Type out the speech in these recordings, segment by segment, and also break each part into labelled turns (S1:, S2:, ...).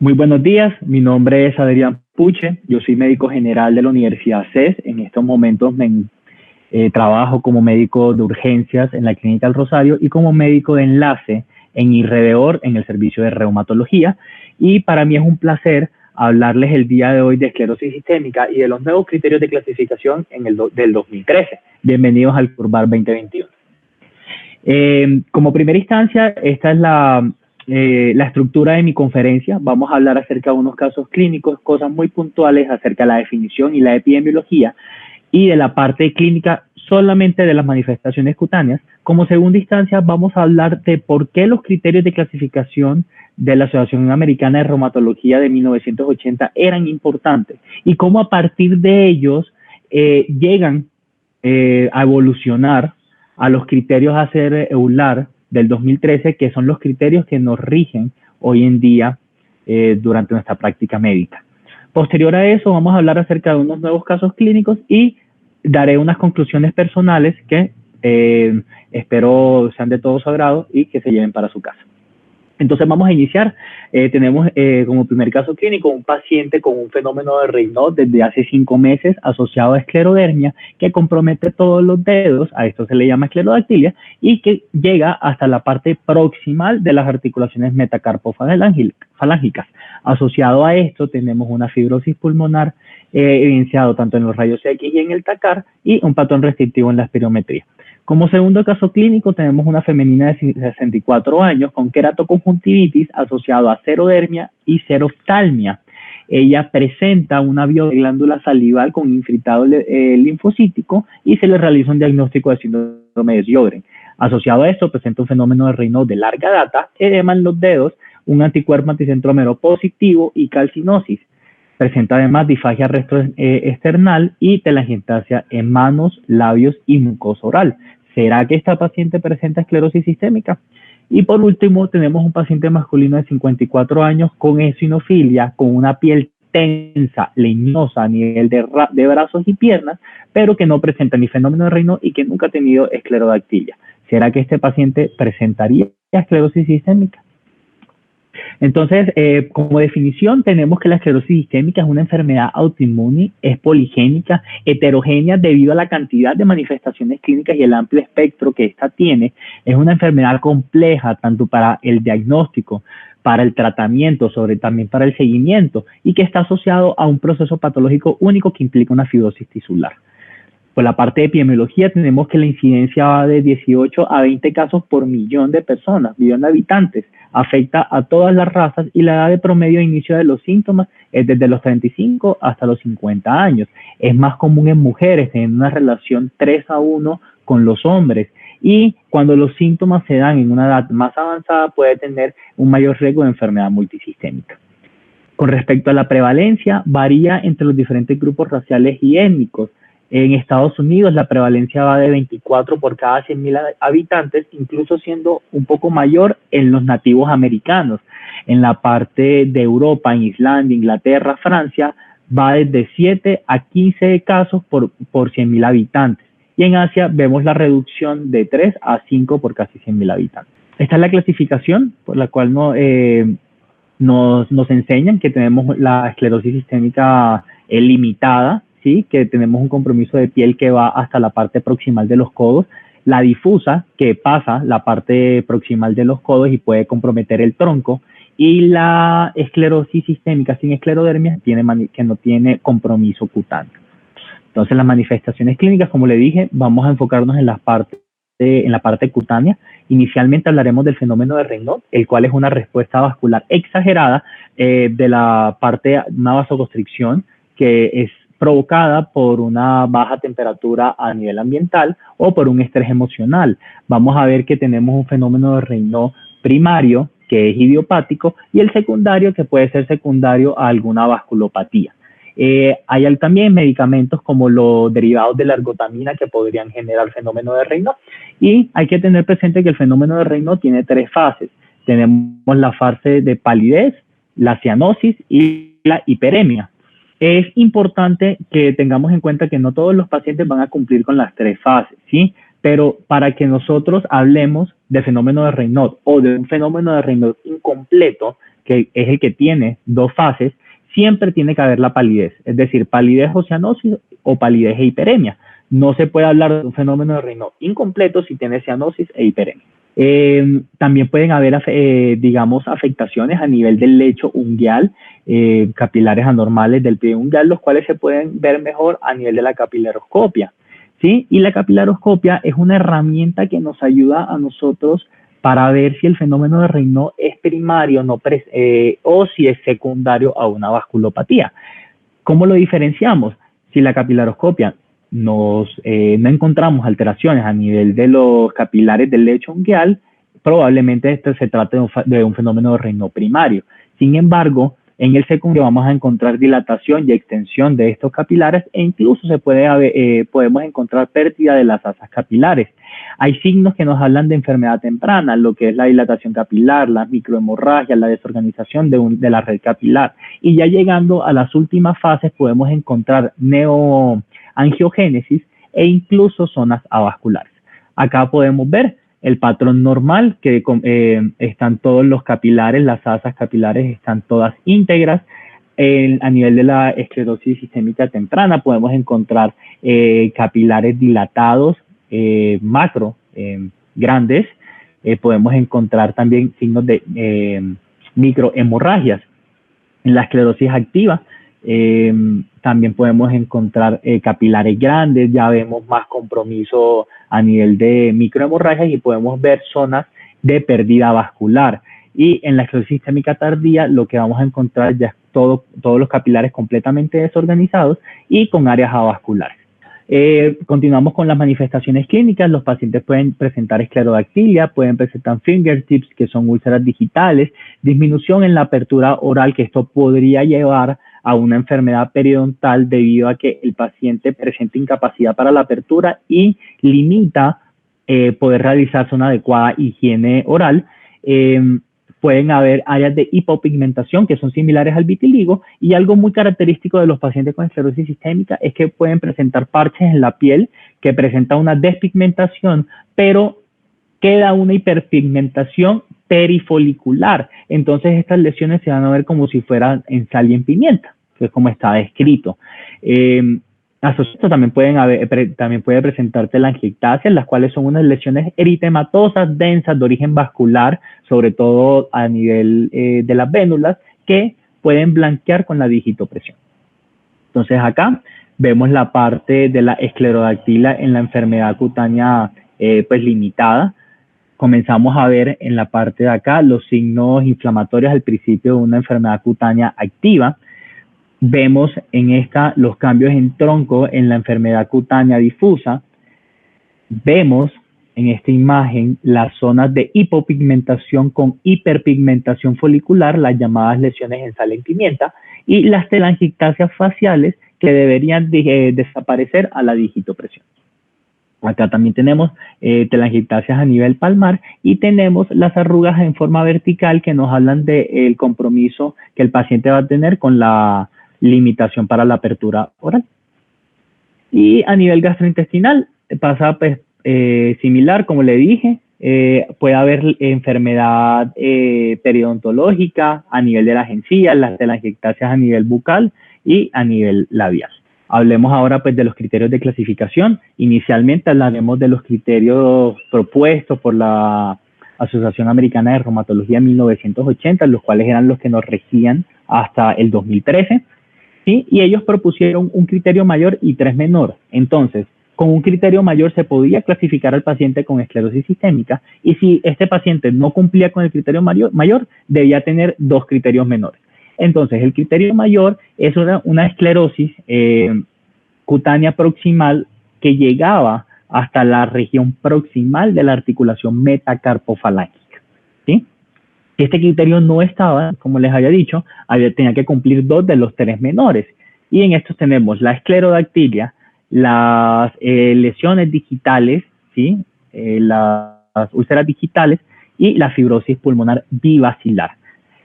S1: Muy buenos días, mi nombre es Adrián Puche, yo soy médico general de la Universidad CES. En estos momentos trabajo como médico de urgencias en la Clínica del Rosario y como médico de enlace en IRREDEOR, en el servicio de reumatología. Y para mí es un placer hablarles el día de hoy de esclerosis sistémica y de los nuevos criterios de clasificación del 2013. Bienvenidos al Curvar 2021. Como primera instancia, esta es la estructura de mi conferencia. Vamos a hablar acerca de unos casos clínicos, cosas muy puntuales acerca de la definición y la epidemiología, y de la parte clínica solamente de las manifestaciones cutáneas. Como segunda instancia, vamos a hablar de por qué los criterios de clasificación de la Asociación Americana de Reumatología de 1980 eran importantes y cómo a partir de ellos llegan a evolucionar a los criterios a ser EULAR del 2013, que son los criterios que nos rigen hoy en día durante nuestra práctica médica. Posterior a eso, vamos a hablar acerca de unos nuevos casos clínicos y daré unas conclusiones personales que espero sean de todo su agrado y que se lleven para su casa. Entonces vamos a iniciar. Tenemos como primer caso clínico un paciente con un fenómeno de Raynaud desde hace 5 meses asociado a esclerodermia que compromete todos los dedos, a esto se le llama esclerodactilia, y que llega hasta la parte proximal de las articulaciones metacarpofalángicas. Asociado a esto tenemos una fibrosis pulmonar evidenciado tanto en los rayos X y en el TACAR y un patrón restrictivo en la espirometría. Como segundo caso clínico tenemos una femenina de 64 años con queratoconjuntivitis asociado a xerodermia y xeroftalmia. Ella presenta una bioglándula salival con infiltrado linfocítico y se le realiza un diagnóstico de síndrome de Sjögren. Asociado a esto presenta un fenómeno de Raynaud de larga data, edema en los dedos, un anticuerpo anticentrómero positivo y calcinosis. Presenta además disfagia retroexternal y telangiectasia en manos, labios y mucosa oral. ¿Será que esta paciente presenta esclerosis sistémica? Y por último, tenemos un paciente masculino de 54 años con eosinofilia, con una piel tensa, leñosa a nivel de brazos y piernas, pero que no presenta ni fenómeno de Raynaud y que nunca ha tenido esclerodactilia. ¿Será que este paciente presentaría esclerosis sistémica? Entonces, como definición, tenemos que la esclerosis sistémica es una enfermedad autoinmune, es poligénica, heterogénea debido a la cantidad de manifestaciones clínicas y el amplio espectro que esta tiene. Es una enfermedad compleja tanto para el diagnóstico, para el tratamiento, también para el seguimiento, y que está asociado a un proceso patológico único que implica una fibrosis tisular. Por la parte de epidemiología tenemos que la incidencia va de 18 a 20 casos por millón de personas, millón de habitantes. Afecta a todas las razas y la edad de promedio de inicio de los síntomas es desde los 35 hasta los 50 años. Es más común en mujeres, en una relación 3:1 con los hombres. Y cuando los síntomas se dan en una edad más avanzada puede tener un mayor riesgo de enfermedad multisistémica. Con respecto a la prevalencia, varía entre los diferentes grupos raciales y étnicos. En Estados Unidos la prevalencia va de 24 por cada 100.000 habitantes, incluso siendo un poco mayor en los nativos americanos. En la parte de Europa, en Islandia, Inglaterra, Francia, va desde 7 a 15 casos por 100.000 habitantes. Y en Asia vemos la reducción de 3 a 5 por casi 100.000 habitantes. Esta es la clasificación por la cual nos enseñan que tenemos la esclerosis sistémica limitada, ¿sí? Que tenemos un compromiso de piel que va hasta la parte proximal de los codos, la difusa que pasa la parte proximal de los codos y puede comprometer el tronco, y la esclerosis sistémica sin esclerodermia que no tiene compromiso cutáneo. Entonces las manifestaciones clínicas, como le dije, vamos a enfocarnos en la parte cutánea. Inicialmente hablaremos del fenómeno de Raynaud, el cual es una respuesta vascular exagerada de la parte, una vasoconstricción que es provocada por una baja temperatura a nivel ambiental o por un estrés emocional. Vamos a ver que tenemos un fenómeno de Raynaud primario, que es idiopático, y el secundario, que puede ser secundario a alguna vasculopatía. Hay también medicamentos como los derivados de la ergotamina que podrían generar fenómeno de Raynaud, y hay que tener presente que el fenómeno de Raynaud tiene 3 fases. Tenemos la fase de palidez, la cianosis y la hiperemia. Es importante que tengamos en cuenta que no todos los pacientes van a cumplir con las 3 fases, ¿sí? Pero para que nosotros hablemos de fenómeno de Raynaud o de un fenómeno de Raynaud incompleto, que es el que tiene dos fases, siempre tiene que haber la palidez, es decir, palidez o cianosis o palidez e hiperemia. No se puede hablar de un fenómeno de Raynaud incompleto si tiene cianosis e hiperemia. También pueden haber, digamos, afectaciones a nivel del lecho ungueal, capilares anormales del pie ungueal, los cuales se pueden ver mejor a nivel de la capilaroscopia, ¿sí? Y la capilaroscopia es una herramienta que nos ayuda a nosotros para ver si el fenómeno de Raynaud es primario o si es secundario a una vasculopatía. ¿Cómo lo diferenciamos? Si la capilaroscopia no encontramos alteraciones a nivel de los capilares del lecho ungueal, probablemente esto se trate de un fenómeno de Raynaud primario. Sin embargo, en el secundario vamos a encontrar dilatación y extensión de estos capilares e incluso podemos encontrar pérdida de las asas capilares. Hay signos que nos hablan de enfermedad temprana, lo que es la dilatación capilar, las microhemorragias, la desorganización de la red capilar. Y ya llegando a las últimas fases podemos encontrar neoangiogénesis e incluso zonas avasculares. Acá podemos ver el patrón normal, que están todos los capilares, las asas capilares están todas íntegras. A nivel de la esclerosis sistémica temprana podemos encontrar capilares dilatados, macro, grandes. Podemos encontrar también signos de microhemorragias. En la esclerosis activa también podemos encontrar capilares grandes, ya vemos más compromiso a nivel de microhemorragias y podemos ver zonas de pérdida vascular. Y en la esclerosis sistémica tardía lo que vamos a encontrar ya es todos los capilares completamente desorganizados y con áreas avasculares. Continuamos con las manifestaciones clínicas. Los pacientes pueden presentar esclerodactilia, pueden presentar fingertips, que son úlceras digitales, disminución en la apertura oral, que esto podría llevar a una enfermedad periodontal debido a que el paciente presenta incapacidad para la apertura y limita poder realizarse una adecuada higiene oral. Pueden haber áreas de hipopigmentación que son similares al vitiligo, y algo muy característico de los pacientes con esclerosis sistémica es que pueden presentar parches en la piel que presenta una despigmentación, pero queda una hiperpigmentación perifolicular. Entonces estas lesiones se van a ver como si fueran en sal y en pimienta, que es como está descrito. Asociado también puede presentar telangiectasias, las cuales son unas lesiones eritematosas densas de origen vascular, sobre todo a nivel de las vénulas, que pueden blanquear con la digitopresión. Entonces acá vemos la parte de la esclerodactilia en la enfermedad cutánea pues limitada. Comenzamos a ver en la parte de acá los signos inflamatorios al principio de una enfermedad cutánea activa. Vemos en esta los cambios en tronco en la enfermedad cutánea difusa. Vemos en esta imagen las zonas de hipopigmentación con hiperpigmentación folicular, las llamadas lesiones en sal y pimienta, y las telangiectasias faciales que deberían desaparecer a la digitopresión. Acá también tenemos telangiectasias a nivel palmar y tenemos las arrugas en forma vertical que nos hablan del compromiso que el paciente va a tener con la limitación para la apertura oral. Y a nivel gastrointestinal pasa pues, similar, como le dije, puede haber enfermedad periodontológica a nivel de las encías, las telangiectasias a nivel bucal y a nivel labial. Hablemos ahora pues de los criterios de clasificación. Inicialmente hablaremos de los criterios propuestos por la Asociación Americana de Reumatología en 1980, los cuales eran los que nos regían hasta el 2013, ¿sí? Y ellos propusieron un criterio mayor y 3 menor. Entonces, con un criterio mayor se podía clasificar al paciente con esclerosis sistémica, y si este paciente no cumplía con el criterio mayor, debía tener 2 criterios menores. Entonces, el criterio mayor es una esclerosis cutánea proximal que llegaba hasta la región proximal de la articulación metacarpofalángica, ¿sí? Si este criterio no estaba, como les había dicho, tenía que cumplir 2 de los 3 menores. Y en estos tenemos la esclerodactilia, las lesiones digitales, ¿sí? Las úlceras digitales y la fibrosis pulmonar bibacilar.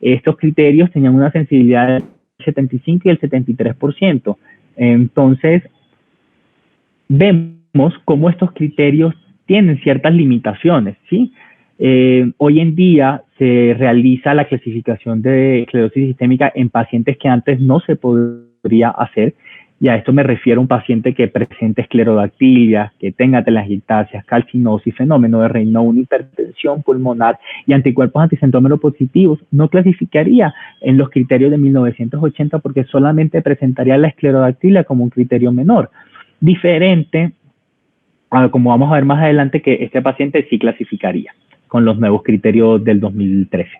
S1: Estos criterios tenían una sensibilidad del 75 y el 73%. Entonces, vemos cómo estos criterios tienen ciertas limitaciones, ¿sí? Hoy en día se realiza la clasificación de esclerosis sistémica en pacientes que antes no se podría hacer, y a esto me refiero a un paciente que presente esclerodactilia, que tenga telangiectasias, calcinosis, fenómeno de Raynaud, hipertensión pulmonar y anticuerpos anticentrómero positivos. No clasificaría en los criterios de 1980 porque solamente presentaría la esclerodactilia como un criterio menor. Diferente a como vamos a ver más adelante, que este paciente sí clasificaría con los nuevos criterios del 2013.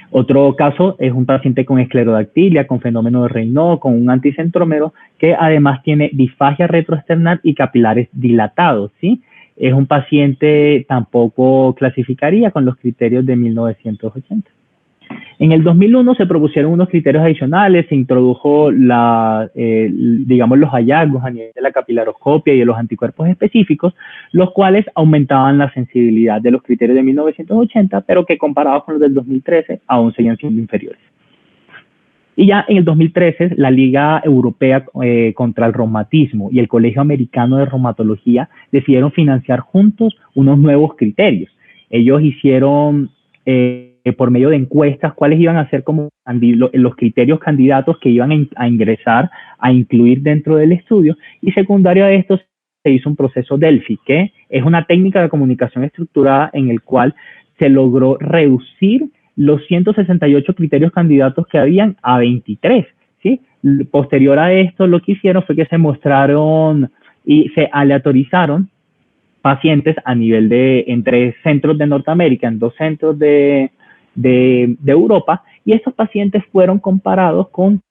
S1: Otro caso es un paciente con esclerodactilia, con fenómeno de Raynaud, con un anticentrómero, que además tiene disfagia retroesternal y capilares dilatados, ¿sí? Es un paciente tampoco clasificaría con los criterios de 1980. En el 2001 se propusieron unos criterios adicionales, se introdujo digamos, los hallazgos a nivel de la capilaroscopia y de los anticuerpos específicos, los cuales aumentaban la sensibilidad de los criterios de 1980, pero que comparados con los del 2013 aún seguían siendo inferiores. Y ya en el 2013, la Liga Europea contra el Reumatismo y el Colegio Americano de Reumatología decidieron financiar juntos unos nuevos criterios. Ellos hicieron por medio de encuestas cuáles iban a ser como los criterios candidatos que iban a ingresar, a incluir dentro del estudio, y secundario a esto se hizo un proceso Delphi, que es una técnica de comunicación estructurada en el cual se logró reducir los 168 criterios candidatos que habían a 23, ¿sí? Posterior a esto, lo que hicieron fue que se mostraron y se aleatorizaron pacientes a nivel entre centros de Norteamérica, en 2 centros de Europa, y estos pacientes fueron comparados con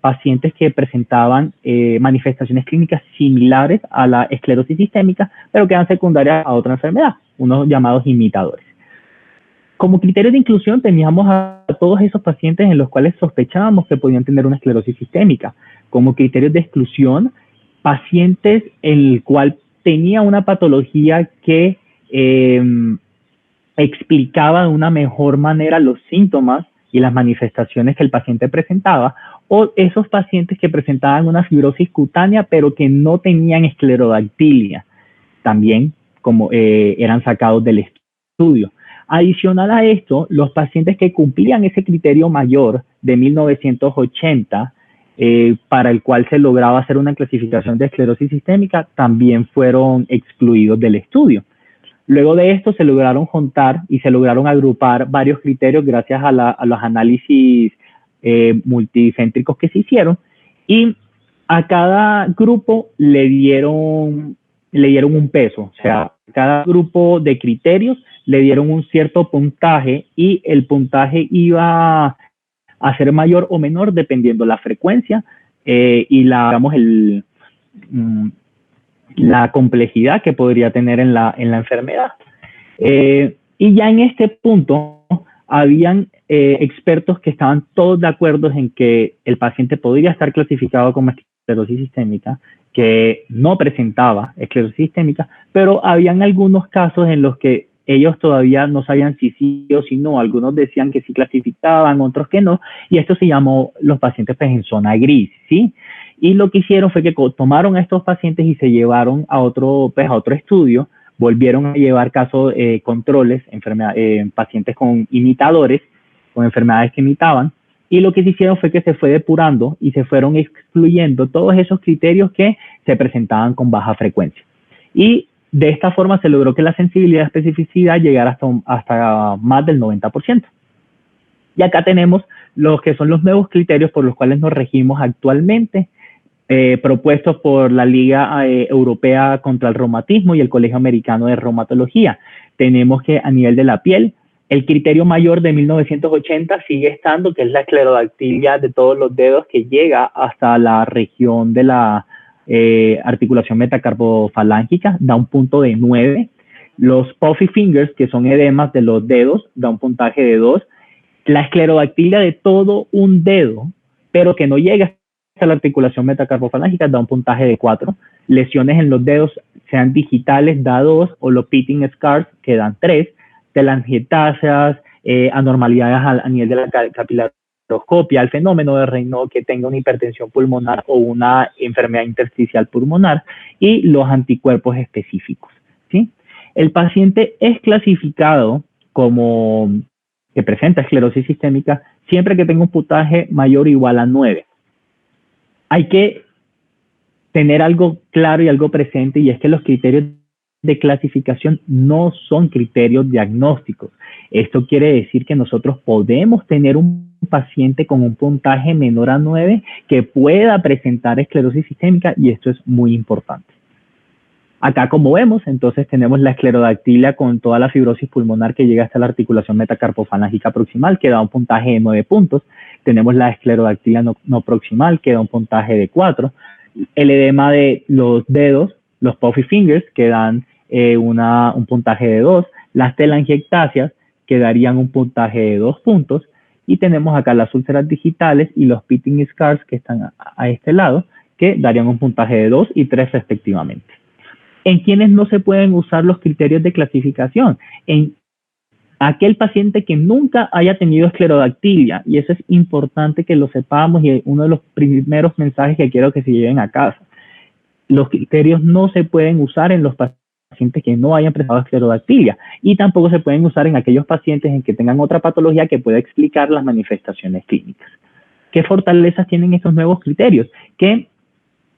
S1: pacientes que presentaban manifestaciones clínicas similares a la esclerosis sistémica, pero que eran secundarias a otra enfermedad, unos llamados imitadores. Como criterio de inclusión teníamos a todos esos pacientes en los cuales sospechábamos que podían tener una esclerosis sistémica. Como criterios de exclusión, pacientes en el cual tenía una patología que explicaba de una mejor manera los síntomas y las manifestaciones que el paciente presentaba, o esos pacientes que presentaban una fibrosis cutánea pero que no tenían esclerodactilia, también como eran sacados del estudio. Adicional a esto, los pacientes que cumplían ese criterio mayor de 1980, para el cual se lograba hacer una clasificación de esclerosis sistémica, también fueron excluidos del estudio. Luego de esto se lograron juntar y se lograron agrupar varios criterios gracias a los análisis multicéntricos que se hicieron, y a cada grupo le dieron un peso, o sea, cada grupo de criterios le dieron un cierto puntaje, y el puntaje iba a ser mayor o menor dependiendo la frecuencia y digamos, la complejidad que podría tener en la enfermedad. Y ya en este punto habían expertos que estaban todos de acuerdo en que el paciente podría estar clasificado como esclerosis sistémica, que no presentaba esclerosis sistémica, pero habían algunos casos en los que ellos todavía no sabían si sí o si no. Algunos decían que sí clasificaban, otros que no, y esto se llamó los pacientes pues, en zona gris, ¿sí? Y lo que hicieron fue que tomaron a estos pacientes y se llevaron a otro estudio, volvieron a llevar casos controles, pacientes con imitadores, con enfermedades que imitaban, y lo que se hicieron fue que se fue depurando y se fueron excluyendo todos esos criterios que se presentaban con baja frecuencia. Y de esta forma se logró que la sensibilidad y especificidad llegara hasta más del 90%. Y acá tenemos los que son los nuevos criterios por los cuales nos regimos actualmente, propuestos por la Liga Europea contra el Reumatismo y el Colegio Americano de Reumatología. Tenemos que a nivel de la piel, el criterio mayor de 1980 sigue estando, que es la esclerodactilia de todos los dedos, que llega hasta la región de la articulación metacarpofalángica, da un punto de 9. Los puffy fingers, que son edemas de los dedos, da un puntaje de 2. La esclerodactilia de todo un dedo, pero que no llega hasta la articulación metacarpofalángica, da un puntaje de 4. Lesiones en los dedos, sean digitales, da 2, o los pitting scars, que dan 3. Telangiectasias, anormalidades a nivel de la capilaroscopia, el fenómeno de Raynaud, que tenga una hipertensión pulmonar o una enfermedad intersticial pulmonar, y los anticuerpos específicos, ¿sí? El paciente es clasificado como que presenta esclerosis sistémica siempre que tenga un puntaje mayor o igual a 9. Hay que tener algo claro y algo presente, y es que los criterios de clasificación no son criterios diagnósticos. Esto quiere decir que nosotros podemos tener un paciente con un puntaje menor a 9 que pueda presentar esclerosis sistémica, y esto es muy importante. Acá, como vemos, entonces tenemos la esclerodactilia con toda la fibrosis pulmonar que llega hasta la articulación metacarpofalángica proximal, que da un puntaje de 9 puntos. Tenemos la esclerodactilia no proximal, que da un puntaje de 4. El edema de los dedos, los puffy fingers, que dan un puntaje de 2. Las telangiectasias, que darían un puntaje de 2 puntos. Y tenemos acá las úlceras digitales y los pitting scars, que están a este lado, que darían un puntaje de 2 y 3 respectivamente. ¿En quiénes no se pueden usar los criterios de clasificación? En aquel paciente que nunca haya tenido esclerodactilia, y eso es importante que lo sepamos, y uno de los primeros mensajes que quiero que se lleven a casa. Los criterios no se pueden usar en los pacientes que no hayan presentado esclerodactilia, y tampoco se pueden usar en aquellos pacientes en que tengan otra patología que pueda explicar las manifestaciones clínicas. ¿Qué fortalezas tienen estos nuevos criterios? Que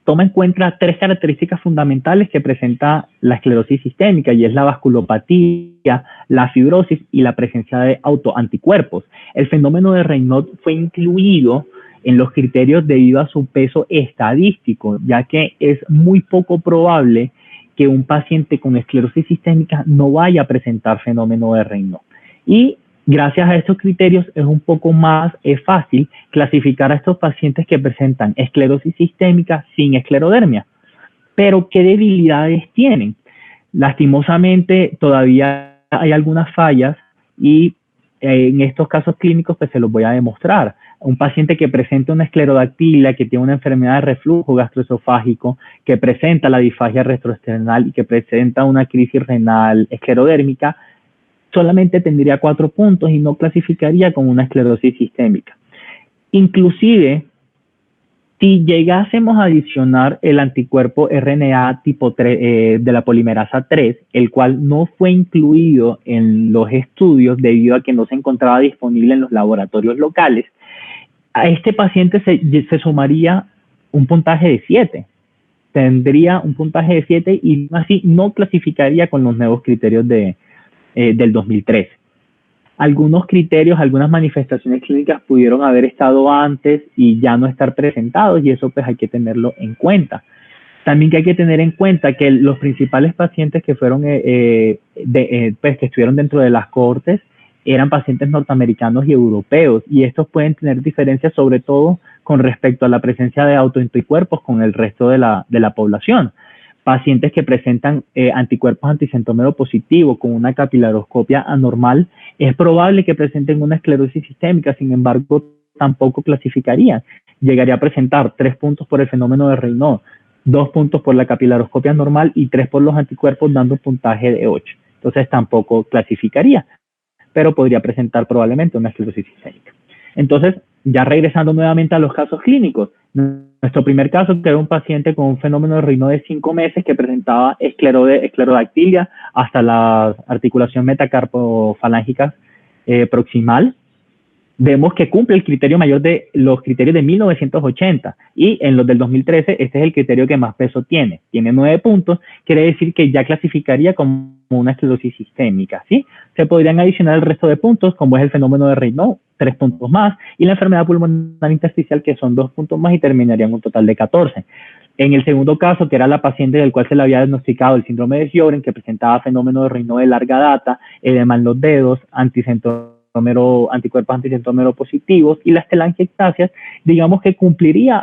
S1: toma en cuenta 3 características fundamentales que presenta la esclerosis sistémica, y es la vasculopatía, la fibrosis y la presencia de autoanticuerpos. El fenómeno de Raynaud fue incluido en los criterios debido a su peso estadístico, ya que es muy poco probable que un paciente con esclerosis sistémica no vaya a presentar fenómeno de Raynaud. Y gracias a estos criterios es un poco más fácil clasificar a estos pacientes que presentan esclerosis sistémica sin esclerodermia. Pero, ¿qué debilidades tienen? Lastimosamente, todavía hay algunas fallas, y en estos casos clínicos pues se los voy a demostrar. Un paciente que presenta una esclerodactilia, que tiene una enfermedad de reflujo gastroesofágico, que presenta la disfagia retroesternal y que presenta una crisis renal esclerodérmica, solamente tendría 4 puntos y no clasificaría como una esclerosis sistémica. Inclusive, si llegásemos a adicionar el anticuerpo RNA tipo 3, de la polimerasa 3, el cual no fue incluido en los estudios debido a que no se encontraba disponible en los laboratorios locales, a este paciente se sumaría un puntaje de 7. Tendría un puntaje de 7 y así no clasificaría con los nuevos criterios del 2013. Algunos criterios, algunas manifestaciones clínicas pudieron haber estado antes y ya no estar presentados, y eso pues hay que tenerlo en cuenta. También que hay que tener en cuenta que los principales pacientes que fueron que estuvieron dentro de las cohortes eran pacientes norteamericanos y europeos, y estos pueden tener diferencias sobre todo con respecto a la presencia de autoanticuerpos con el resto de la población. Pacientes que presentan anticuerpos anticentómero positivo con una capilaroscopia anormal, es probable que presenten una esclerosis sistémica, sin embargo, tampoco clasificarían. Llegaría a presentar 3 puntos por el fenómeno de Raynaud, 2 puntos por la capilaroscopia normal y 3 por los anticuerpos, dando un puntaje de 8. Entonces tampoco clasificaría, pero podría presentar probablemente una esclerosis sistémica. Entonces, ya regresando nuevamente a los casos clínicos, nuestro primer caso, que era un paciente con un fenómeno de Raynaud de 5 meses que presentaba esclerodactilia hasta la articulación metacarpofalángica proximal, vemos que cumple el criterio mayor de los criterios de 1980, y en los del 2013 este es el criterio que más peso tiene 9 puntos, quiere decir que ya clasificaría como una esclerosis sistémica, ¿sí? Se podrían adicionar el resto de puntos, como es el fenómeno de Raynaud, 3 puntos más, y la enfermedad pulmonar intersticial, que son 2 puntos más, y terminarían un total de 14. En el segundo caso, que era la paciente del cual se le había diagnosticado el síndrome de Sjögren, que presentaba fenómeno de Raynaud de larga data, edema en los dedos, anticuerpos anticentómero positivos y las telangiectasias, digamos que cumpliría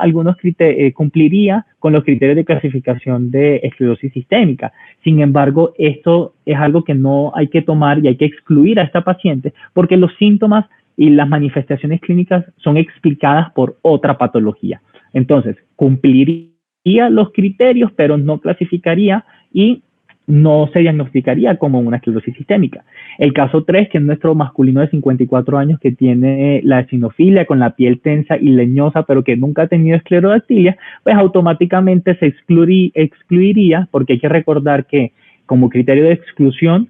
S1: cumpliría con los criterios de clasificación de esclerosis sistémica. Sin embargo, esto es algo que no hay que tomar y hay que excluir a esta paciente, porque los síntomas y las manifestaciones clínicas son explicadas por otra patología. Entonces, cumpliría los criterios, pero no clasificaría y no se diagnosticaría como una esclerosis sistémica. El caso 3, que es nuestro masculino de 54 años que tiene la eosinofilia con la piel tensa y leñosa, pero que nunca ha tenido esclerodactilia, pues automáticamente se excluiría, porque hay que recordar que como criterio de exclusión,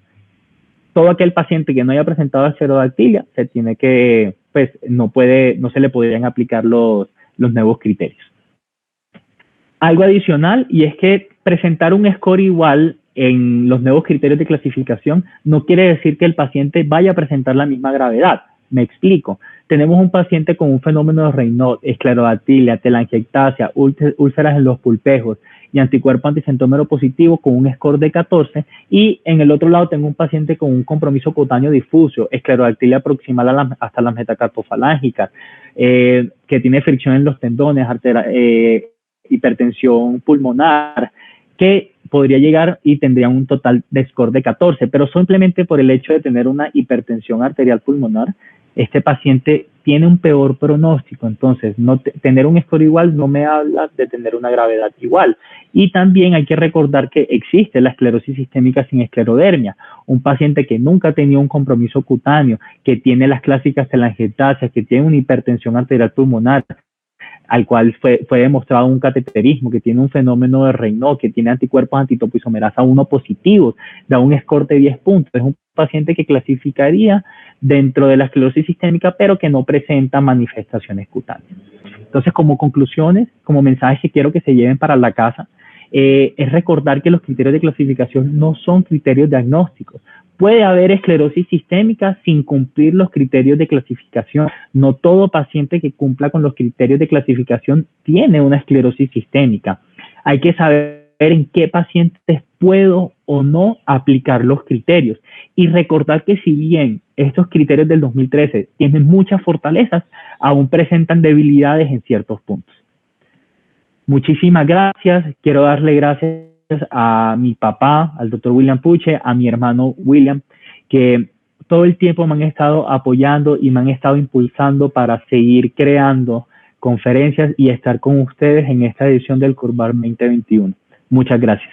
S1: todo aquel paciente que no haya presentado esclerodactilia se tiene que, pues, no se le podrían aplicar los nuevos criterios. Algo adicional, y es que presentar un score igual en los nuevos criterios de clasificación no quiere decir que el paciente vaya a presentar la misma gravedad. Me explico. Tenemos un paciente con un fenómeno de Raynaud, esclerodactilia, telangiectasia, úlceras en los pulpejos y anticuerpo anticentómero positivo con un score de 14, y en el otro lado tengo un paciente con un compromiso cutáneo difuso, esclerodactilia proximal hasta las metacarpofalángicas, que tiene fricción en los tendones, hipertensión pulmonar, que podría llegar y tendría un total de score de 14, pero simplemente por el hecho de tener una hipertensión arterial pulmonar, este paciente tiene un peor pronóstico. Entonces, tener un score igual no me habla de tener una gravedad igual. Y también hay que recordar que existe la esclerosis sistémica sin esclerodermia. Un paciente que nunca ha tenido un compromiso cutáneo, que tiene las clásicas telangiectasias, que tiene una hipertensión arterial pulmonar, al cual fue demostrado un cateterismo, que tiene un fenómeno de Raynaud, que tiene anticuerpos antitopoisomerasa 1 positivos, da un score de 10 puntos. Es un paciente que clasificaría dentro de la esclerosis sistémica, pero que no presenta manifestaciones cutáneas. Entonces, como conclusiones, como mensajes que quiero que se lleven para la casa, es recordar que los criterios de clasificación no son criterios diagnósticos. Puede haber esclerosis sistémica sin cumplir los criterios de clasificación. No todo paciente que cumpla con los criterios de clasificación tiene una esclerosis sistémica. Hay que saber en qué pacientes puedo o no aplicar los criterios. Y recordar que si bien estos criterios del 2013 tienen muchas fortalezas, aún presentan debilidades en ciertos puntos. Muchísimas gracias. Quiero darle gracias a mi papá, al doctor William Puche, a mi hermano William, que todo el tiempo me han estado apoyando y me han estado impulsando para seguir creando conferencias y estar con ustedes en esta edición del Curvar 2021. Muchas gracias.